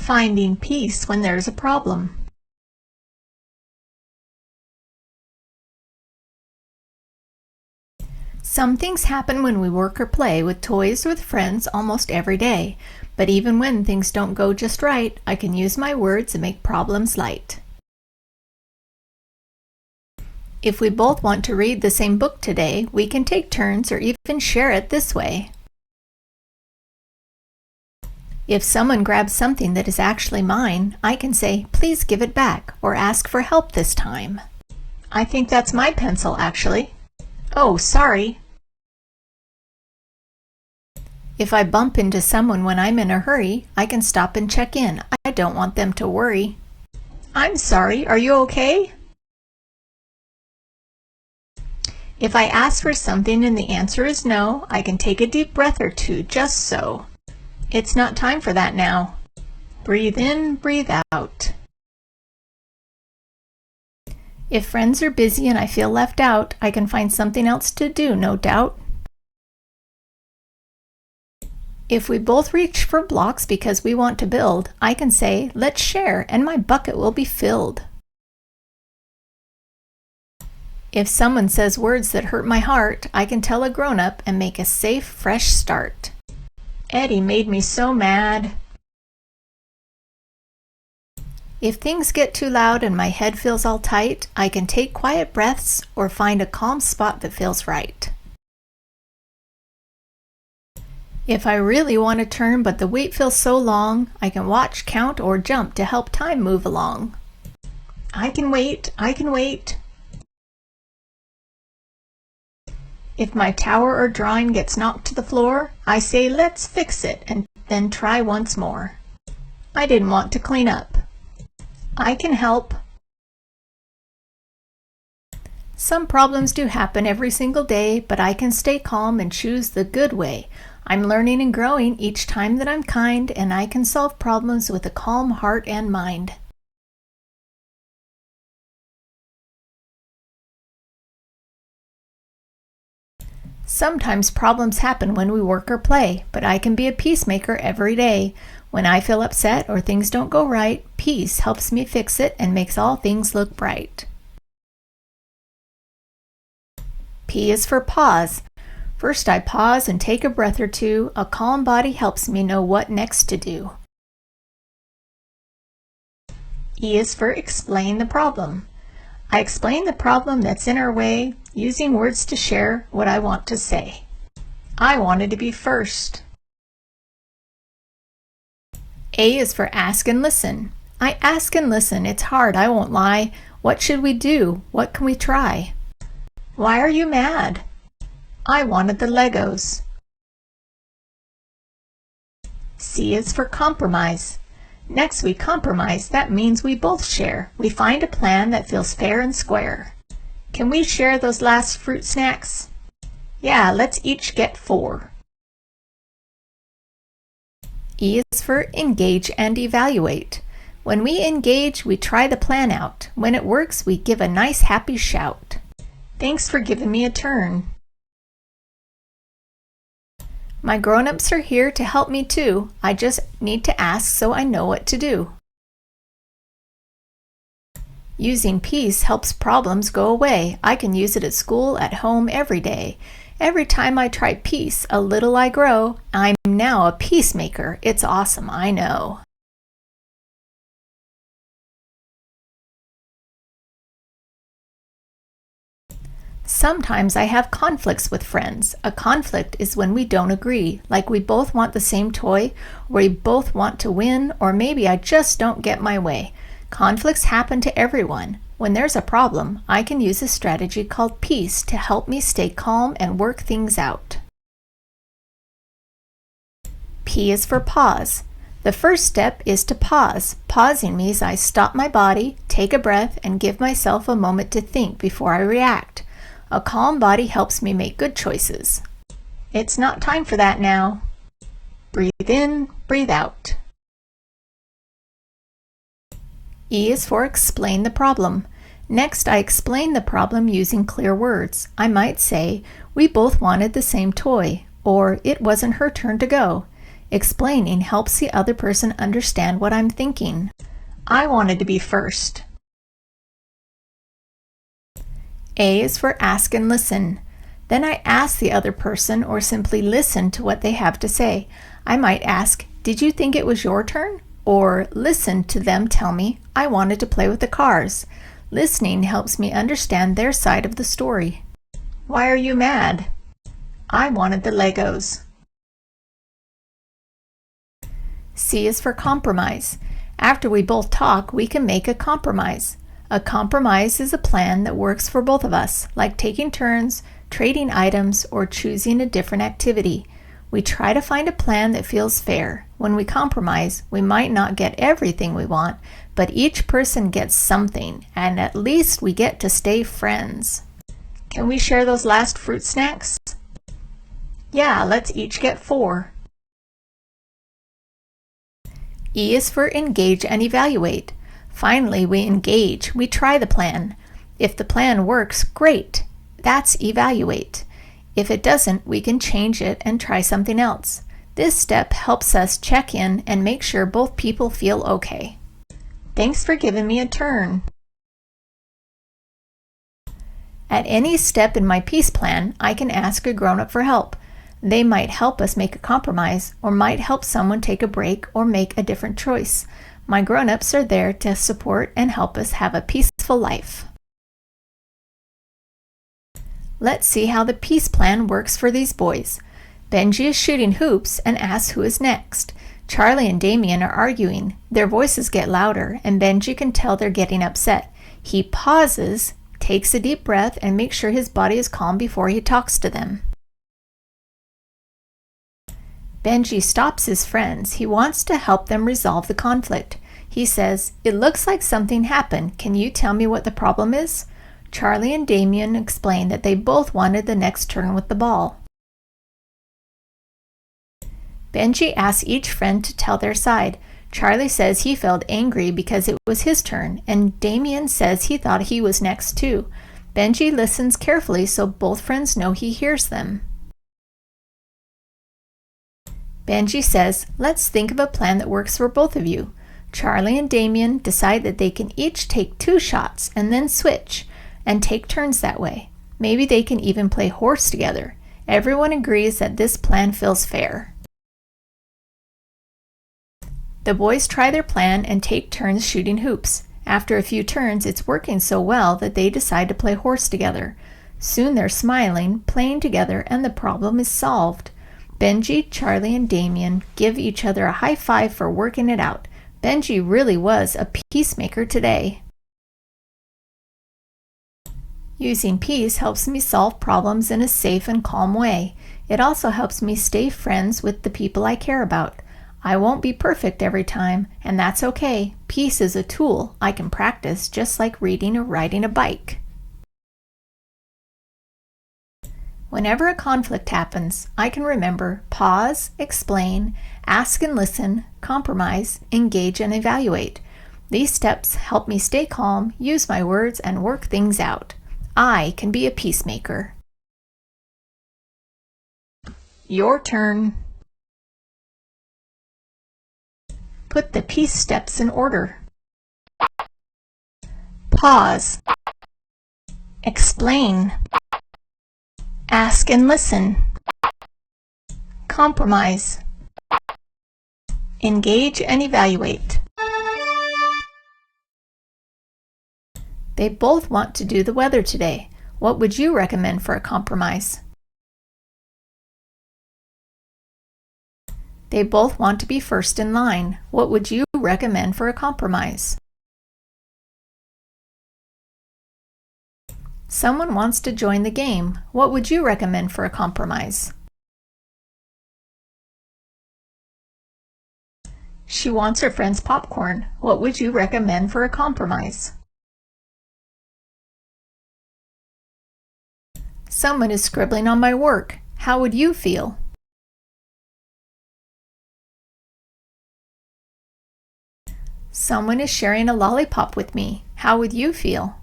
Finding peace when there's a problem. Some things happen when we work or play with toys or with friends almost every day, but even when things don't go just right, I can use my words and make problems light. If we both want to read the same book today, we can take turns or even share it this way. If someone grabs something that is actually mine, I can say, "Please give it back," or ask for help this time. "I think that's my pencil, actually." "Oh, sorry." If I bump into someone when I'm in a hurry, I can stop and check in. I don't want them to worry. "I'm sorry, are you okay?" If I ask for something and the answer is no, I can take a deep breath or two, just so. It's not time for that now. Breathe in, breathe out. If friends are busy and I feel left out, I can find something else to do, no doubt. If we both reach for blocks because we want to build, I can say, "Let's share," and my bucket will be filled. If someone says words that hurt my heart, I can tell a grown-up and make a safe, fresh start. "Eddie made me so mad." If things get too loud and my head feels all tight, I can take quiet breaths or find a calm spot that feels right. If I really want to turn but the wait feels so long, I can watch, count, or jump to help time move along. I can wait, I can wait. If my tower or drawing gets knocked to the floor, I say, "Let's fix it," and then try once more. I didn't want to clean up. I can help. Some problems do happen every single day, but I can stay calm and choose the good way. I'm learning and growing each time that I'm kind, and I can solve problems with a calm heart and mind. Sometimes problems happen when we work or play, but I can be a peacemaker every day. When I feel upset or things don't go right, peace helps me fix it and makes all things look bright. P is for pause. First I pause and take a breath or two. A calm body helps me know what next to do. E is for explain the problem. I explain the problem that's in our way, using words to share what I want to say. I wanted to be first. A is for ask and listen. I ask and listen. It's hard, I won't lie. What should we do? What can we try? Why are you mad? I wanted the Legos. C is for compromise. Next we compromise. That means we both share. We find a plan that feels fair and square. Can we share those last fruit snacks? Yeah, let's each get 4. E is for engage and evaluate. When we engage, we try the plan out. When it works, we give a nice happy shout. Thanks for giving me a turn. My grown-ups are here to help me too. I just need to ask so I know what to do. Using peace helps problems go away. I can use it at school, at home, every day. Every time I try peace, a little I grow. I'm now a peacemaker. It's awesome, I know. Sometimes I have conflicts with friends. A conflict is when we don't agree, like we both want the same toy, or we both want to win, or maybe I just don't get my way. Conflicts happen to everyone. When there's a problem, I can use a strategy called P.E.A.C.E to help me stay calm and work things out. P is for pause. The first step is to pause. Pausing means I stop my body, take a breath, and give myself a moment to think before I react. A calm body helps me make good choices. It's not time for that now. Breathe in, breathe out. E is for explain the problem. Next, I explain the problem using clear words. I might say, we both wanted the same toy, or it wasn't her turn to go. Explaining helps the other person understand what I'm thinking. I wanted to be first. A is for ask and listen. Then I ask the other person or simply listen to what they have to say. I might ask, "Did you think it was your turn?" Or listen to them tell me, "I wanted to play with the cars." Listening helps me understand their side of the story. Why are you mad? I wanted the Legos. C is for compromise. After we both talk, we can make a compromise. A compromise is a plan that works for both of us, like taking turns, trading items, or choosing a different activity. We try to find a plan that feels fair. When we compromise, we might not get everything we want, but each person gets something, and at least we get to stay friends. Can we share those last fruit snacks? Yeah, let's each get 4. E is for engage and evaluate. Finally, we engage. We try the plan. If the plan works, great. That's evaluate. If it doesn't, we can change it and try something else. This step helps us check in and make sure both people feel okay. Thanks for giving me a turn. At any step in my peace plan, I can ask a grown-up for help. They might help us make a compromise, or might help someone take a break or make a different choice. My grown-ups are there to support and help us have a peaceful life. Let's see how the peace plan works for these boys. Benji is shooting hoops and asks who is next. Charlie and Damien are arguing. Their voices get louder, and Benji can tell they're getting upset. He pauses, takes a deep breath, and makes sure his body is calm before he talks to them. Benji stops his friends. He wants to help them resolve the conflict. He says, "It looks like something happened. Can you tell me what the problem is?" Charlie and Damien explain that they both wanted the next turn with the ball. Benji asks each friend to tell their side. Charlie says he felt angry because it was his turn, and Damien says he thought he was next too. Benji listens carefully so both friends know he hears them. Benji says, "Let's think of a plan that works for both of you." Charlie and Damien decide that they can each take 2 shots and then switch and take turns that way. Maybe they can even play horse together. Everyone agrees that this plan feels fair. The boys try their plan and take turns shooting hoops. After a few turns, it's working so well that they decide to play horse together. Soon they're smiling, playing together, and the problem is solved. Benji, Charlie, and Damien give each other a high five for working it out. Benji really was a peacemaker today. Using peace helps me solve problems in a safe and calm way. It also helps me stay friends with the people I care about. I won't be perfect every time, and that's okay. Peace is a tool I can practice just like reading or riding a bike. Whenever a conflict happens, I can remember pause, explain, ask and listen, compromise, engage and evaluate. These steps help me stay calm, use my words, and work things out. I can be a peacemaker. Your turn. Put the peace steps in order. Pause. Explain. Ask and listen. Compromise. Engage and evaluate. They both want to do the weather today. What would you recommend for a compromise? They both want to be first in line. What would you recommend for a compromise? Someone wants to join the game. What would you recommend for a compromise? She wants her friend's popcorn. What would you recommend for a compromise? Someone is scribbling on my work. How would you feel? Someone is sharing a lollipop with me. How would you feel?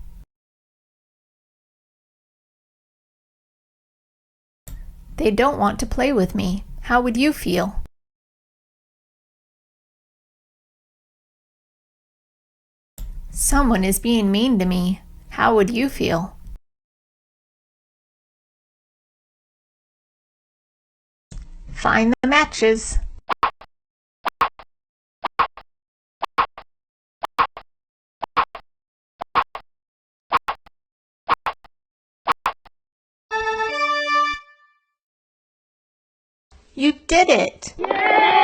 They don't want to play with me. How would you feel? Someone is being mean to me. How would you feel? Find the matches. You did it! Yay!